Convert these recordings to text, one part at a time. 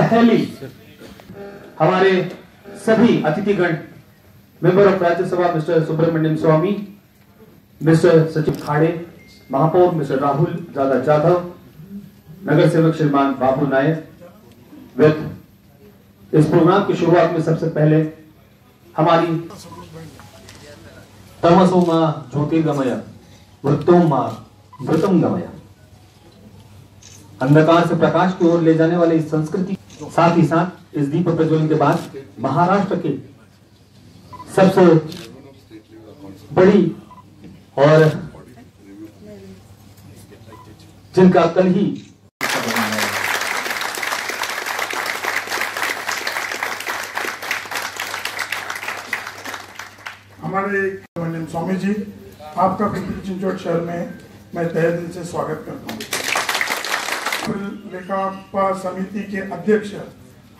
पहली हमारे सभी अतिथिगण, member of Rajya Sabha mister Subramanian Swamy, mister सचिव खाड़े, महापौर मिस्टर राहुल दादा जाधव, नगर सेवक श्रीमान बाबू नायक। इस प्रोग्राम की शुरुआत में सबसे पहले हमारी तमसो मा ज्योतिर्गमय वृत्तों मा वृतम गमय, अंधकार से प्रकाश की ओर ले जाने वाली इस संस्कृति, साथ ही साथ इस दीप प्रज्वलन के बाद महाराष्ट्र के सबसे बड़ी और जिनका कल ही हमारे सुब्रमण्यम स्वामी जी, आपका पिंपरी चिंचवड शहर में मैं तहे दिल से स्वागत करता हूँ। लेखा समिति के अध्यक्ष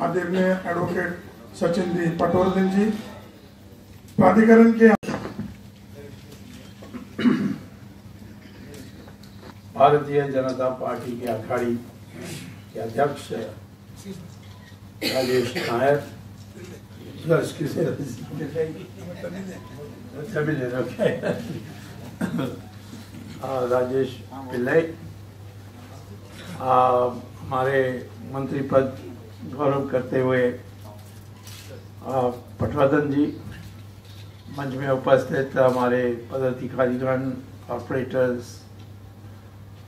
आदरणीय एडवोकेट सचिन दी पटवर्धन जी, प्राधिकरण के भारतीय जनता पार्टी के अखाड़ी के अध्यक्ष राजेश नायर, राजेश पिल्लई, हमारे मंत्री पद गौरव करते हुए पटवर्धन जी, मंच में उपस्थित हमारे पदाधिकारीगण, कॉर्पोरेटर्स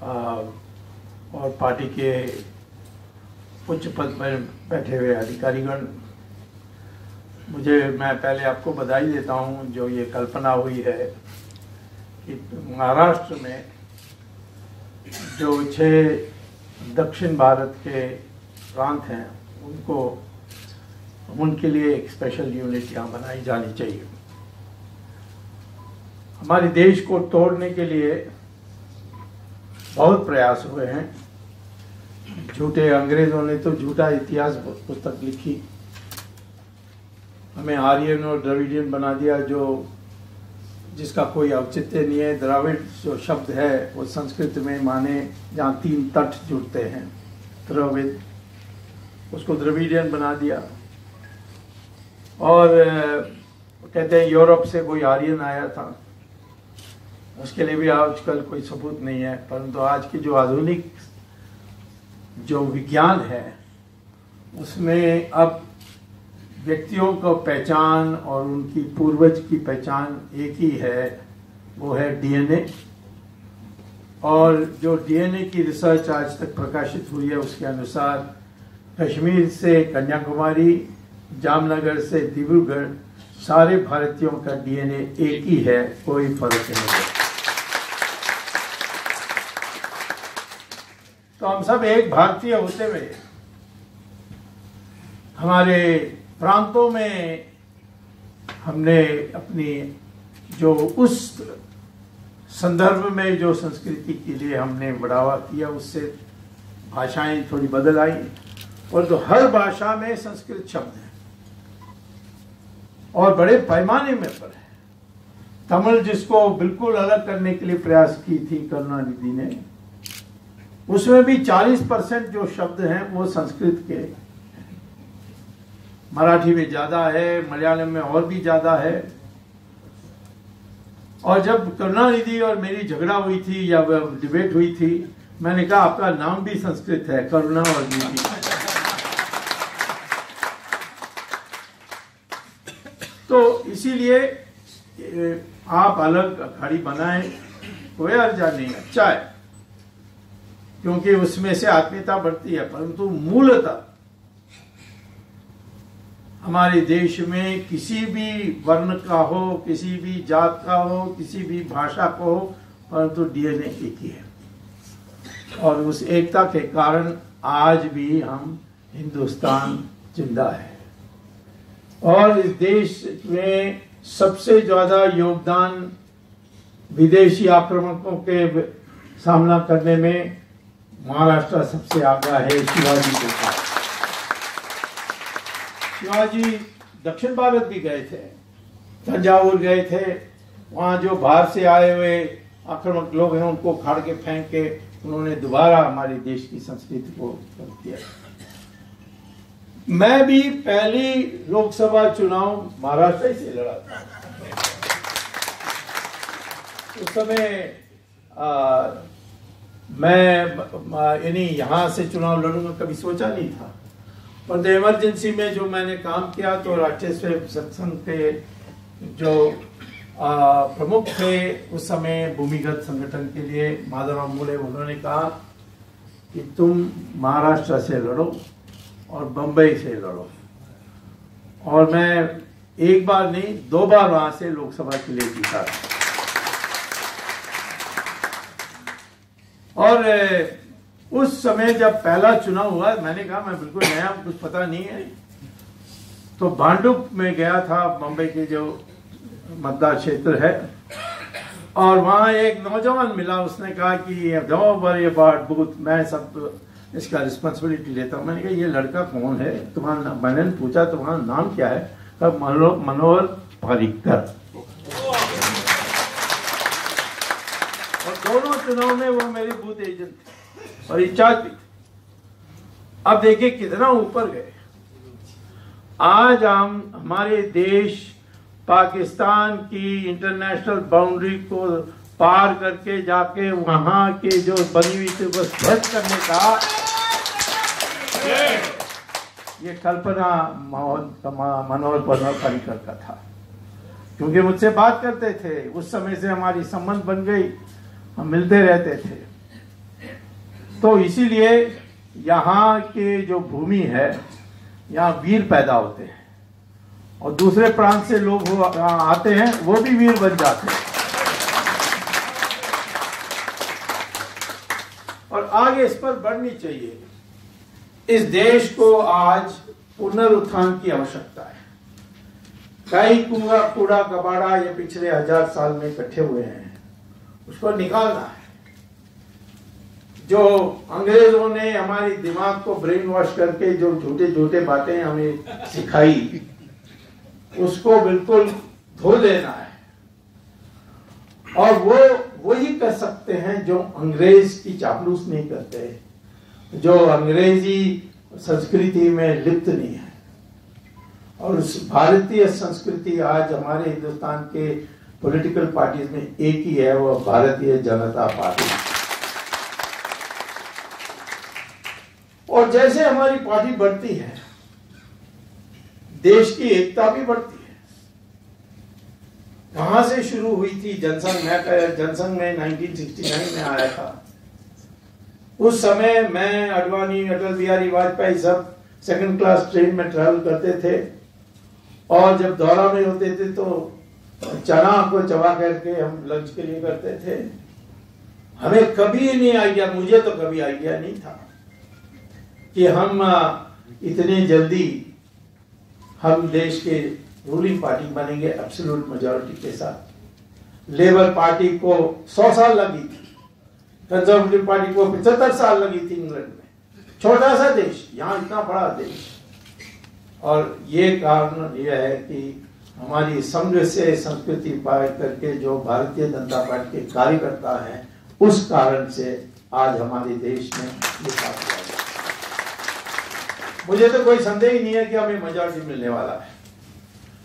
और पार्टी के उच्च पद पर बैठे हुए अधिकारीगण, मैं पहले आपको बधाई देता हूं जो ये कल्पना हुई है कि महाराष्ट्र में जो 6 दक्षिण भारत के प्रांत हैं उनके लिए एक स्पेशल यूनिट यहाँ बनाई जानी चाहिए। हमारे देश को तोड़ने के लिए बहुत प्रयास हुए हैं। झूठे अंग्रेजों ने तो झूठा इतिहास पुस्तक लिखी, हमें आर्यन और द्रविडियन बना दिया, जिसका कोई औचित्य नहीं है। द्राविड़ जो शब्द है वो संस्कृत में माने जहाँ 3 तट जुड़ते हैं, द्रविड़, उसको द्रविडियन बना दिया। और कहते हैं यूरोप से कोई आर्यन आया था, उसके लिए भी आजकल कोई सबूत नहीं है। परंतु आज की जो आधुनिक जो विज्ञान है उसमें अब व्यक्तियों को पहचान और उनकी पूर्वज की पहचान एक ही है, वो है डीएनए। और जो डीएनए की रिसर्च आज तक प्रकाशित हुई है उसके अनुसार कश्मीर से कन्याकुमारी, जामनगर से डिब्रूगढ़, सारे भारतीयों का डीएनए एक ही है, कोई फर्क नहीं है। तो हम सब एक भारतीय होते हुए हमारे प्रांतों में हमने अपनी जो उस संदर्भ में जो संस्कृति के लिए हमने बढ़ावा किया, उससे भाषाएं थोड़ी बदल आई। और तो हर भाषा में संस्कृत शब्द हैं और बड़े पैमाने में पर है। तमिल जिसको बिल्कुल अलग करने के लिए प्रयास की थी करुणानिधि ने, उसमें भी 40% जो शब्द हैं वो संस्कृत के। मराठी में ज्यादा है, मलयालम में और भी ज्यादा है। और जब करुणानिधि और मेरी झगड़ा हुई थी या डिबेट हुई थी, मैंने कहा आपका नाम भी संस्कृत है, करुणा और निधि। तो इसीलिए आप अलग अखाड़ी बनाएं, कोई अर्जा नहीं, अच्छा है, क्योंकि उसमें से आत्मीयता बढ़ती है। परंतु मूलतः हमारे देश में किसी भी वर्ण का हो, किसी भी जात का हो, किसी भी भाषा को हो, परंतु डीएनए एक ही है। और उस एकता के कारण आज भी हम हिंदुस्तान जिंदा है। और इस देश में सबसे ज्यादा योगदान विदेशी आक्रमणों के सामना करने में महाराष्ट्र सबसे आगे है शिवाजी के साथ। शिवाजी दक्षिण भारत भी गए थे, तंजावुर गए थे, वहां जो बाहर से आए हुए आक्रामक लोग हैं उनको उखाड़ के फेंक के उन्होंने दोबारा हमारे देश की संस्कृति को कर दिया। मैं भी पहली लोकसभा चुनाव महाराष्ट्र से लड़ा था। उस समय मैं यहाँ से चुनाव लड़ूंगा कभी सोचा नहीं था, पर इमरजेंसी में जो मैंने काम किया तो राष्ट्रीय स्वयंसेवक संघ के जो प्रमुख थे उस समय भूमिगत संगठन के लिए माधवराव मूले, उन्होंने कहा कि तुम महाराष्ट्र से लड़ो और बंबई से लड़ो, और मैं एक बार नहीं 2 बार वहां से लोकसभा के लिए जीता। और उस समय जब पहला चुनाव हुआ मैंने कहा मैं बिल्कुल नया, कुछ पता नहीं है, तो भांडुप में गया था, बंबई के जो मतदान क्षेत्र है, और वहां एक नौजवान मिला, उसने कहा कि डोंट वरी अबाउट बूथ, मैं सब इसका रिस्पॉन्सिबिलिटी लेता हूं। मैंने कहा ये लड़का कौन है तुम्हारा? मैंने पूछा तुम्हारा नाम क्या है? मनोहर पर्रिकर। और दोनों चुनाव में वो मेरे बूथ एजेंट थे और इंचार्ज भी। अब देखिए कितना ऊपर गए। आज हम हमारे देश पाकिस्तान की इंटरनेशनल बाउंड्री को पार करके जाके वहां के जो बनी हुई थी बस ध्वस्त करने का ये कल्पना मनोहर पर्रिकर का था, क्योंकि मुझसे बात करते थे। उस समय से हमारी संबंध बन गई, हम मिलते रहते थे। तो इसीलिए यहाँ के जो भूमि है, यहाँ वीर पैदा होते हैं, और दूसरे प्रांत से लोग आते हैं, वो भी वीर बन जाते हैं। और आगे इस पर बढ़नी चाहिए। इस देश को आज पुनरुत्थान की आवश्यकता है। कई कूड़ा कबाड़ा ये पिछले 1000 साल में इकट्ठे हुए हैं, उसको निकालना है। जो अंग्रेजों ने हमारी दिमाग को ब्रेन वॉश करके जो झूठे झूठे बातें हमें सिखाई, उसको बिल्कुल धो देना है। और वो ही कर सकते हैं जो अंग्रेज की चापलूस नहीं करते, जो अंग्रेजी संस्कृति में लिप्त नहीं है। और उस भारतीय संस्कृति आज हमारे हिंदुस्तान के पॉलिटिकल पार्टीज में एक ही है, वो भारतीय जनता पार्टी। और जैसे हमारी पार्टी बढ़ती है, देश की एकता भी बढ़ती है। वहां से शुरू हुई थी जनसंघ। मैं जनसंघ में 1969 में आया था। उस समय मैं, अडवाणी, अटल बिहारी वाजपेयी सब सेकंड क्लास ट्रेन में ट्रैवल करते थे, और जब दौरा में होते थे तो चना को चबा करके हम लंच के लिए करते थे। हमें कभी नहीं आइडिया, मुझे तो कभी आइडिया नहीं था कि हम इतने जल्दी हम देश के रूलिंग पार्टी बनेंगे एब्सोल्यूट मेजॉरिटी के साथ। लेबर पार्टी को 100 साल लगी थी, कंजर्वेटिव पार्टी को 75 साल लगी थी इंग्लैंड में। छोटा सा देश, यहाँ इतना बड़ा देश। और ये कारण यह है कि हमारी समृद्ध से संस्कृति पार करके जो भारतीय जनता पार्टी के कार्यकर्ता हैं, उस कारण से आज हमारे देश में विकास हुआ है। मुझे तो कोई संदेह ही नहीं है कि हमें मेजॉरिटी मिलने वाला है।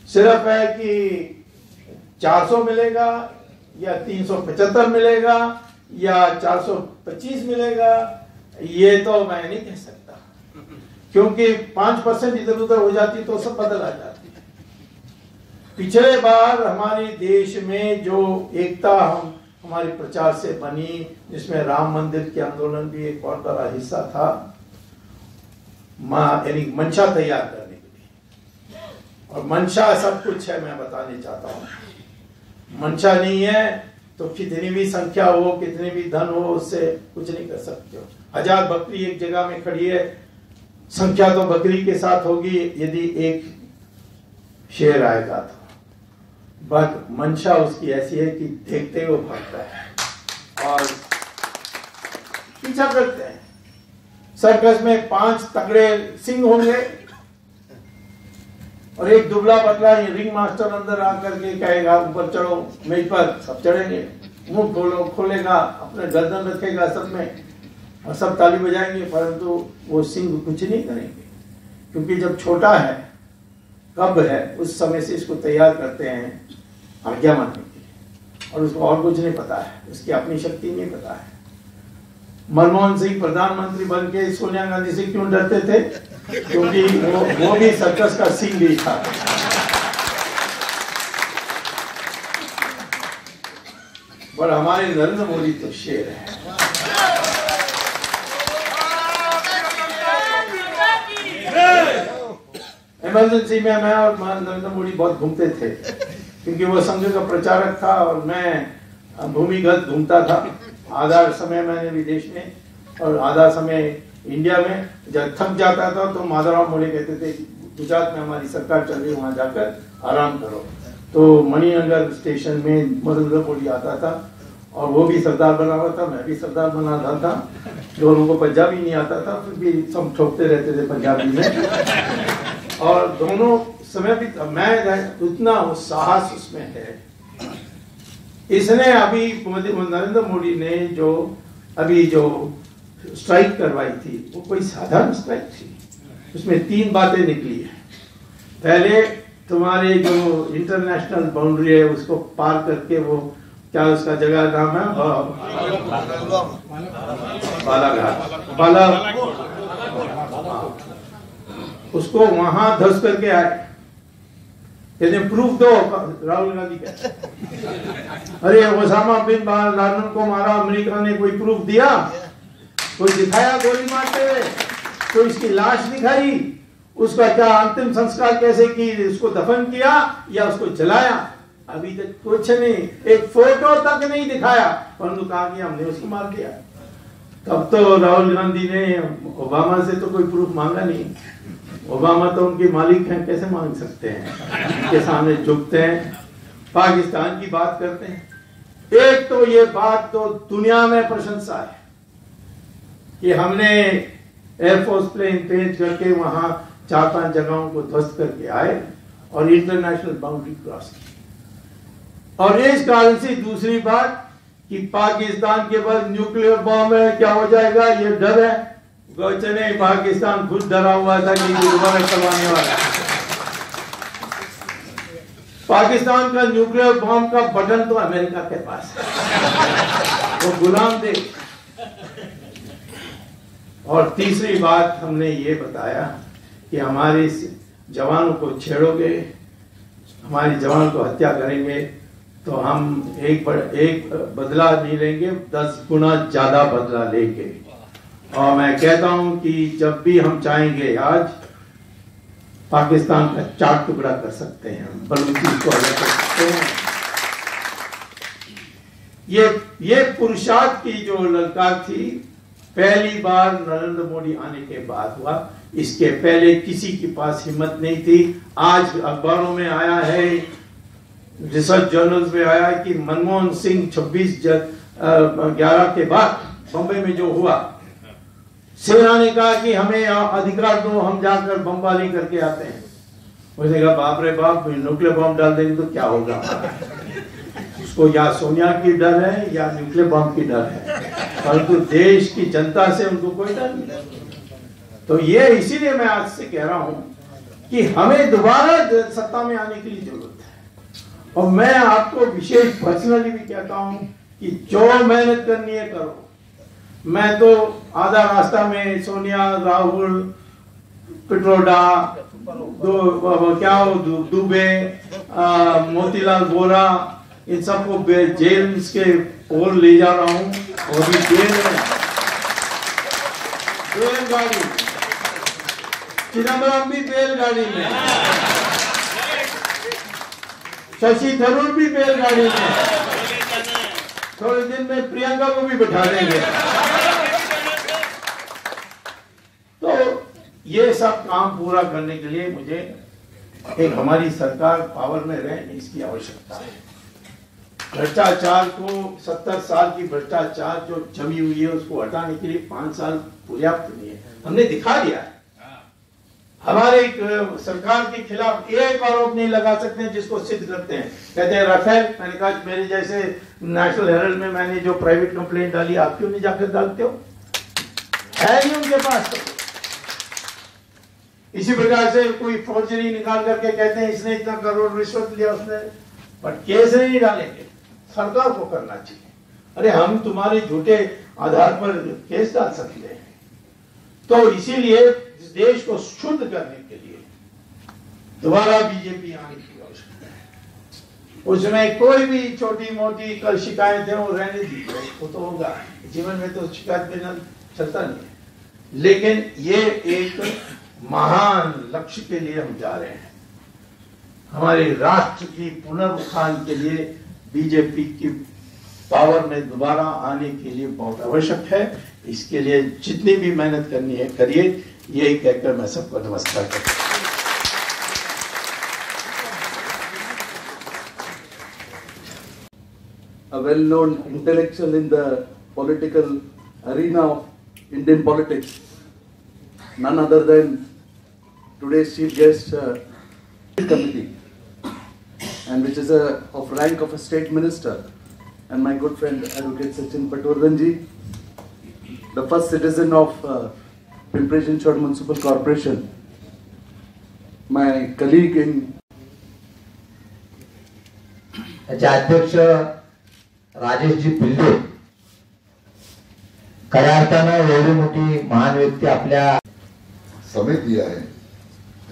सिर्फ है कि 400 मिलेगा या 375 मिलेगा या 425 मिलेगा, ये तो मैं नहीं कह सकता, क्योंकि 5% इधर उधर हो जाती तो सब बदल आ जाती है। पिछले बार हमारे देश में जो एकता हमारे प्रचार से बनी, जिसमें राम मंदिर के आंदोलन भी एक बहुत बड़ा हिस्सा था, यानी मंशा तैयार करने के लिए। और मंशा सब कुछ है, मैं बताने चाहता हूं। मंशा नहीं है तो कितनी भी संख्या हो, कितने भी धन हो, उससे कुछ नहीं कर सकते हो। 1000 बकरी एक जगह में खड़ी है, संख्या तो बकरी के साथ होगी यदि एक शेर आएगा तो, बट मंशा उसकी ऐसी है कि देखते हुए भागता है और पीछा करते हैं। सर्कस में 5 तगड़े सिंह होंगे और एक दुबला पतला रिंग मास्टर अंदर आकर के कहेगा ऊपर चढ़ो मेज पर, सब चढ़ेंगे। मुंह खोलेगा, अपने गर्दन रखेगा सब में, और सब ताली बजाएंगे, परंतु वो सिंह कुछ नहीं करेंगे, क्योंकि जब छोटा है, कब है, उस समय से इसको तैयार करते हैं आज्ञा मानने के लिए, और उसको और कुछ नहीं पता है, उसकी अपनी शक्ति नहीं पता है। मनमोहन सिंह प्रधानमंत्री बन के सोनिया गांधी से क्यों डरते थे? क्योंकि वो भी सर्कस का सीन भी था। पर हमारे नरेंद्र मोदी तो शेर है। इमरजेंसी में मैं और नरेंद्र मोदी बहुत घूमते थे, क्योंकि वो संघ का प्रचारक था और मैं भूमिगत घूमता था। आधा समय मैंने विदेश में और आधा समय इंडिया में। जब थक जाता था तो माधवराव मोदी कहते थे गुजरात में हमारी सरकार चल रही है, वहां जाकर आराम करो। तो मणिनगर स्टेशन में नरेंद्र मोदी आता था और वो भी सरदार बना हुआ था, मैं भी सरदार बना रहा था। दोनों को पंजाबी नहीं आता था, फिर भी सब ठोकते रहते थे पंजाबी में। और दोनों समय भी मैं उतना साहस उसमें है। इसने अभी नरेंद्र मोदी ने जो अभी जो स्ट्राइक करवाई थी, वो कोई साधारण स्ट्राइक थी। उसमें 3 बातें निकली है। पहले तुम्हारे जो इंटरनेशनल बाउंड्री है उसको पार करके, वो क्या उसका जगह नाम है, बालाघाट, उसको वहां धस करके आए। कहते प्रूफ दो, राहुल गांधी कहते अरे ओसामा बिन लादेन को मारा अमेरिका ने, कोई प्रूफ दिया? कोई दिखाया गोली मारते हुए? कोई इसकी लाश दिखाई? उसका क्या अंतिम संस्कार कैसे की? उसको दफन किया या उसको जलाया? अभी तक कुछ नहीं, एक फोटो तक नहीं दिखाया, परंतु कहा कि हमने उसको मार दिया। तब तो राहुल गांधी ने ओबामा से तो कोई प्रूफ मांगा नहीं। ओबामा तो उनके मालिक हैं, कैसे मांग सकते हैं? उनके सामने झुकते हैं, पाकिस्तान की बात करते हैं। एक तो ये बात तो दुनिया में प्रशंसा है कि हमने एयरफोर्स प्लेन भेज करके वहां 4-5 जगहों को ध्वस्त करके आए और इंटरनेशनल बाउंड्री क्रॉस की। और इस कारण से दूसरी बात कि पाकिस्तान के पास न्यूक्लियर बॉम्ब है, क्या हो जाएगा, ये डर है। नहीं, पाकिस्तान खुद डरा हुआ था कि दोबारा करवाने वाला। पाकिस्तान का न्यूक्लियर बॉम्ब का बटन तो अमेरिका के पास है, वो गुलाम देश। और तीसरी बात हमने ये बताया कि हमारे जवानों को छेड़ोगे, हमारे जवान को हत्या करेंगे, तो हम एक बदला नहीं लेंगे, 10 गुना ज्यादा बदला लेंगे। और मैं कहता हूं कि जब भी हम चाहेंगे आज पाकिस्तान का 4 टुकड़ा कर सकते हैं, बलूचिस्तान को अलग कर सकते हैं। ये पुरुषार्थ की जो ललकार थी, पहली बार नरेंद्र मोदी आने के बाद हुआ। इसके पहले किसी के पास हिम्मत नहीं थी। आज अखबारों में आया है, रिसर्च जर्नल्स में आया कि मनमोहन सिंह 26/11 के बाद बम्बई में जो हुआ, सेना ने कहा कि हमें अधिकार दो, हम जाकर बमबारी करके आते हैं। उसने कहा बाप रे बाप, न्यूक्लियर बम डाल देंगे तो क्या होगा? उसको या सोनिया की डर है या न्यूक्लियर बम की डर है, परंतु देश की जनता से उनको कोई डर नहीं। तो ये इसीलिए मैं आज से कह रहा हूं कि हमें दोबारा सत्ता में आने के लिए जरूरत है। और मैं आपको विशेष पर्सनली भी कहता हूं कि जो मेहनत करनी है करो। मैं तो आधा रास्ता में सोनिया, राहुल, पिट्रोडा, दुबे, मोतीलाल वोरा, इन सबको जेल के ओर ले जा रहा हूं। और भी जेल गाड़ी, चिदम्बरम भी बैलगाड़ी में, शशि थरूर भी बैलगाड़ी में, थोड़े दिन में प्रियंका को भी बिठा देंगे। तो ये सब काम पूरा करने के लिए मुझे एक हमारी सरकार पावर में रहे, इसकी आवश्यकता है। भ्रष्टाचार को 70 साल की भ्रष्टाचार जो जमी हुई है उसको हटाने के लिए 5 साल पर्याप्त नहीं है। हमने दिखा दिया है। हमारे सरकार के खिलाफ एक आरोप नहीं लगा सकते जिसको सिद्ध करते हैं। कहते हैं राफेल, मैंने कहा मेरे जैसे नेशनल हेराल्ड में मैंने जो प्राइवेट कंप्लेंट डाली, आप क्यों नहीं जाकर डालते हो? है नहीं उनके पास। इसी प्रकार से कोई फौजरी निकाल करके कहते हैं इसने इतना करोड़ रिश्वत लिया उसने, बट केस नहीं डालेंगे, सरकार को करना चाहिए। अरे हम तुम्हारे झूठे आधार पर केस डाल सकते हैं। तो इसीलिए इस देश को शुद्ध करने के लिए दोबारा बीजेपी आने की आवश्यकता है। उसमें कोई भी छोटी मोटी कल शिकायत है वो रहने दीजिए, वो तो होगा, जीवन में तो शिकायत बिना चलता नहीं है। लेकिन ये एक महान लक्ष्य के लिए हम जा रहे हैं। हमारे राष्ट्र की पुनरुत्थान के लिए बीजेपी की पावर में दोबारा आने के लिए बहुत आवश्यक है। इसके लिए जितनी भी मेहनत करनी है करिए, यही कहकर मैं सबको नमस्कार करता हूं। A well-known intellectual in the political arena of Indian politics, none other than today's chief guest committee, and which is of rank of a state minister, and my good friend Advocate Sachin Patwardhan ji, the first citizen of Pimpri-Chinchwad Municipal Corporation, my colleague in अध्यक्ष राजेशजी पिल्ले, खऱ्या अर्थानं एवढी मोठी महान व्यक्ती आपल्या समय दिया है।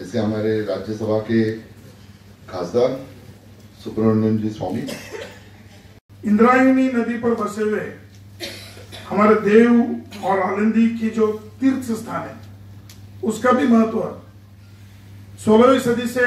ऐसे हमारे राज्यसभा के खासदार सुब्रमण्यम जी स्वामी, इंद्रायणी नदी पर बसे हुए हमारे देव और आनंदी की जो तीर्थ स्थान है उसका भी महत्व 16वीं सदी से